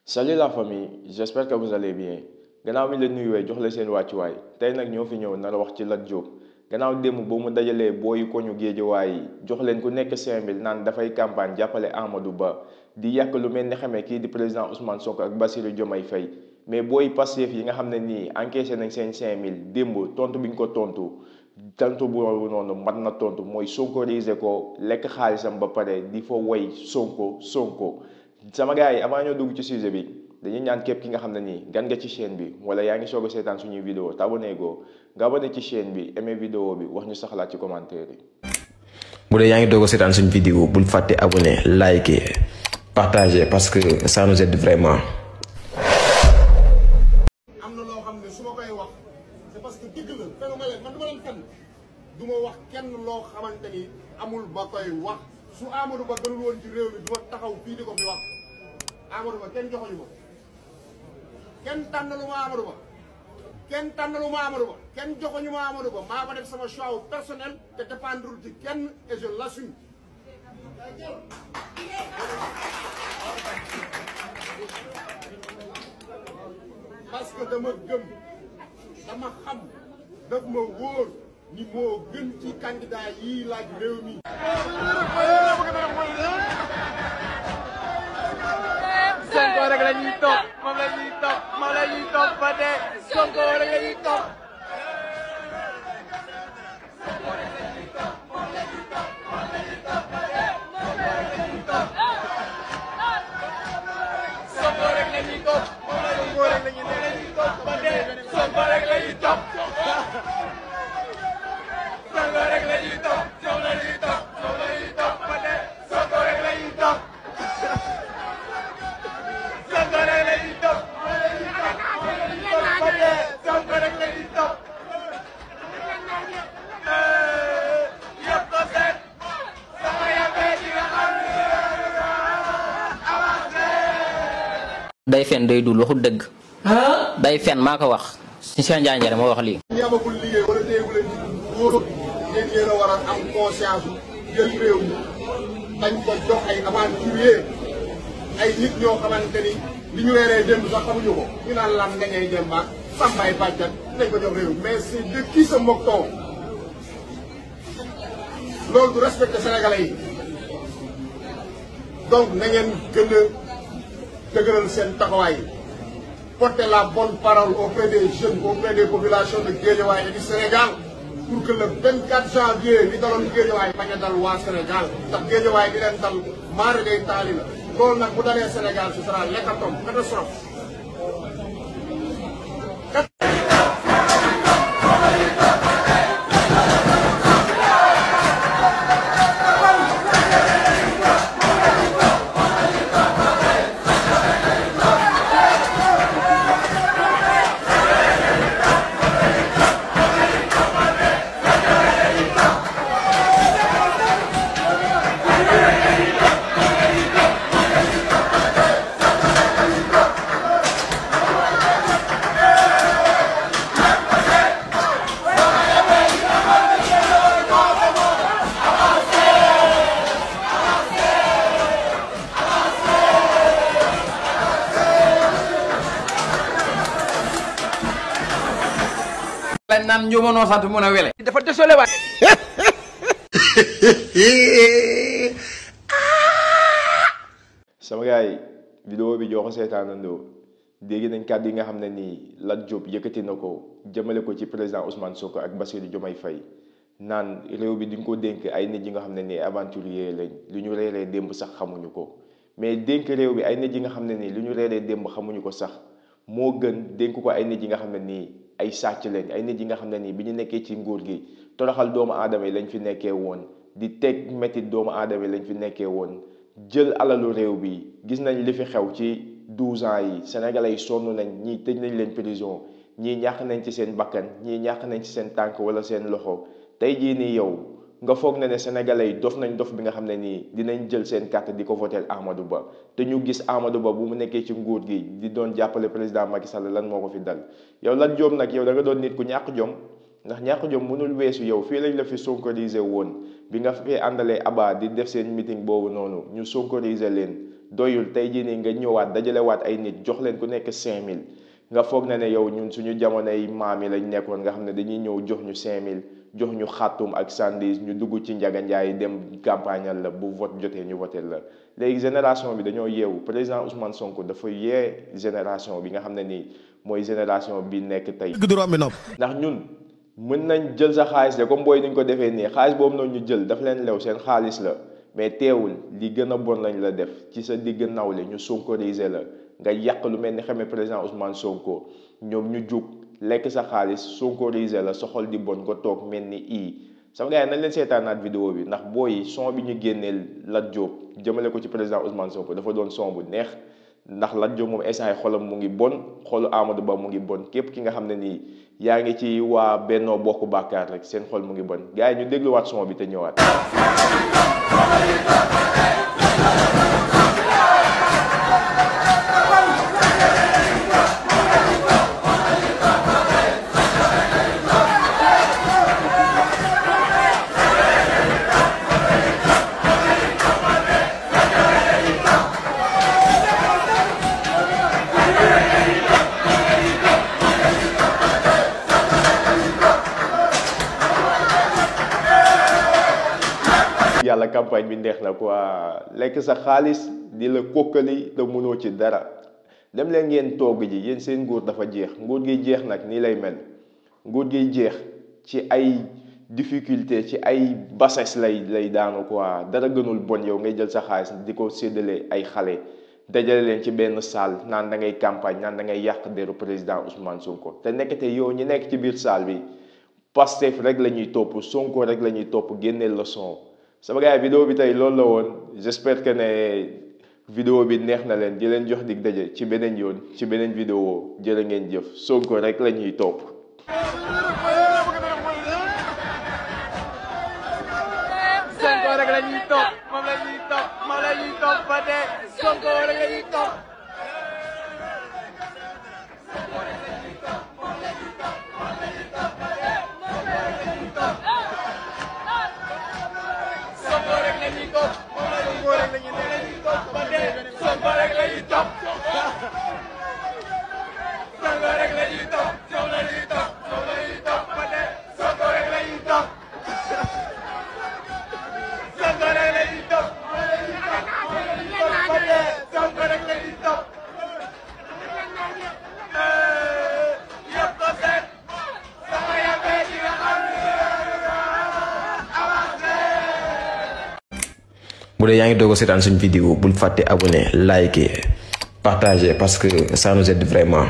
Salut la famille, j'espère que vous allez bien gannaaw mi la nuyuwee jox la seen wàccuwaay tey nag ñoo fi ñëw nar a wax ci Lat Diop gannaaw démb ba mu dajalee booyu ko ñu géejawaay yi jox leen ku nekk 5000 naan dafay campagne jàppale Amadou Ba di yàq lu mel ni xamee kii di président Ousmane Sonko ak Bassirou Diomaye Faye mais booy Pastef yi nga xam ne nii encaissé nañ seen 5000 démb tontu bi ñu ko tontu boobu noonu mat na tontu mooy sonkorisé ko lekk xaalisam ba pare di fa woy Sonko sama gars yi avant ñoo dugg ci sujet bi dañuy ñaan képp ki nga xam ne nii gan nga ci chaîne bi wala yaa ngi soog a seetaan suñuy vidéo te abonné goo nga abonné ci chaîne bi aimé vidéo bi wax ñu sa xalaat ci commentaire yi. bu dee yaa ngi doog a seetaan suñu vidéo bul fàtte abonné liker partager parce que ça nous aide vraiment. am na loo xam ne su ma koy wax c'est parce que dëgg la fenu ma leen man du ma leen fenn du ma wax kenn loo xamante ni amul ba koy wax su Amadou Ba gënul woon ci réew mi du ma taxaw fii di ko fi wax Amadou Ba kenn joxuñu ma kenn tànnalu ma Amadou Ba kenn tànnalu ma Amadou Ba kenn joxuñu ma Amadou Ba maa ko def sama choix personnel te dépendre ci kenn et je l'assume. Parce que dama gëm dama xam daf ma wóor ni moo gën ci candidat yii laaj réew mi. Sonko rek la ñuy topp moom la ñuy topp moom la ñuy topp ba dee Sonko rek la ñuy topp. Sonko rek la ñuy topp moom la ñuy topp ba dee Sonko rek la ñuy topp. Sonko rek la ñuy topp moom la ñuy topp moom la ñuy topp ba dee Sonko rek la ñuy topp. Sonko rek la ñuy topp moom la ñuy topp ba dee Sonko rek la ñuy topp. yëpp ko seet sama yàggee ci nga xam ne avancé. day fen day dul waxul dëgg. day fen maa ko wax si Cheikh Ndiaye Ndiaye moo wax lii. ñi amagul liggéey wala téegu leen ci wóor yéen yéen a war a am conscience jël réew mi dañ ko jox ay aventurier ay nit ñoo xamante ni li ñu weeree démb sax xamuñu ko ñu naan lan nga ñay dem baak sàmbaay bàjjan dañ ko jox réew mais c'est de qui se moque-t-on loolu du respecté sénégalais yi donc na ngeen gën a dëgëral seen taxawaay porter la bonne parole auprès des jeunes auprès des populations de Guédiawaye et du Sénégal pour que le 24 janvier li daloon Guédiawaye bañ a dal waa Sénégal ndax Guédiawaye di leen dal maare day taali la loolu nag bu dalee Sénégal ce sera l'hécatombe catastrophe. lañ naan njuumanoo sant mun a wele. dafa désolé waat. sama gars yi vidéo bi joo ko seetaanandoo dégg nañ kàddu yi nga xam ne nii Lat Diop yëkkati na ko jëmale ko ci président Ousmane Sonko ak Bassirou Diomaye Faye naan réew bi di nga ko dénk ay nit yi nga xam ne nii aventurier lañ lu ñu reeree démb sax xamuñu ko mais dénk réew bi ay nit yi nga xam ne nii lu ñu reeree démb xamuñu ko sax moo gën dénk ko ay nit yi nga xam ne nii ay sàcc lañ ay nit yi nga xam ne nii bi ñu nekkee ci nguur gi toroxal doomu aadama yi lañ fi nekkee woon di teg métit doomu aadama yi lañ fi nekkee woon jël alalu réew bi gis nañ li fi xew ci 12 ans yi sénégalais yi sonn nañ ñii tëj nañ leen prison ñii ñàkk nañ ci seen bakkan ñii ñàkk nañ ci seen tànk wala seen loxo tey jii nii yow nga foog ne sénégalais yi dof nañ dof bi nga xam ne nii dinañ jël seen carte di ko voter Amadou Ba te ñu gis Amadou Ba bu mu nekkee ci nguur gi di doon jàppale président Macky Sall lan moo ko fi dal yow Lat Diop nag yow da nga doon nit ku ñàkk jom ndax ñàkk jom mënul weesu yow fii lañ la fi sonkorisé woon bi nga fi àndalee Aba di def seen meeting boobu noonu ñu sonkorisé leen doyul tey jii nii nga ñëwaat dajalewaat ay nit jox leen ku nekk 5000 nga foog na ne yow ñun suñu jamonoy maam yi lañ nekkoon nga xam ne dañuy ñëw jox ñu 5000 jox ñu xàttum ak sandis ñu dugg ci njaga njaay dem campagnal la bu vote jotee ñu voté la. léegi génération bi dañoo yeewu président Ousmane Sonko dafa yee génération bi nga xam ne nii mooy génération bi nekk tey. ndax ñun mën nañ jël sa xaalis de comme booy niñ ko defee nii xaalis boobu noonu ñu jël dafa leen lew seen xaalis la mais teewul li gën a bon lañ la def ci sa digg nawle ñu sonkoriser la nga yàq lu mel ni xamee président Ousmane Sonko ñoom ñu jug lekk sa xaalis sonkoriser la sa xol di bon nga toog mel ni sama gars yi nañ leen seetaanaat vidéo bi ndax booy son bi ñu génneel Lat Diop jëmale ko ci président Ousmane Sonko dafa doon son bu neex ndax Lat Diop moom instant yi xolam mu ngi bon xolu Amadou Ba mu ngi bon képp ki nga xam ne nii yaa ngi ci waa Bennoo Bokk Yaakaar rek seen xol mu ngi bon gars yi ñu dégluwaat son bi te ñëwaat. yàlla campagne bi neex na quoi lekk sa xaalis di la kokkali te mënoo ci dara dem leen ngeen togg ji yéen seen nguur dafa jeex nguur gi jeex nag nii lay mel nguur gi jeex ci ay difficulté ci ay bassesse lay daanu quoi dara gënul bon yow ngay jël sa xaalis di ko séddale ay xale dajale leen ci benn salle naan da ngay campagne naan da ngay yàq deru président Ousmane Sonko te nekkate yow ñi nekk ci biir salle bi Pastef rek la ñuy topp Sonko rek la ñuy topp génneel la son. sama gars yi vidéo bi tey loolu la woon j'espère que ne vidéo bi neex na leen di leen jox dig daje ci beneen yoon ci beneen vidéo jërë ngeen jëf Sonko rek la ñuy topp. Sonko rek la ñuy topp moom la ñuy topp moom la ñuy topp ba dee Sonko rek la ñuy topp. bu dee yaa ngi doog a seetaan suñu vidéo bul fàtte abonné liker partager parce que ça nous aide vraiment.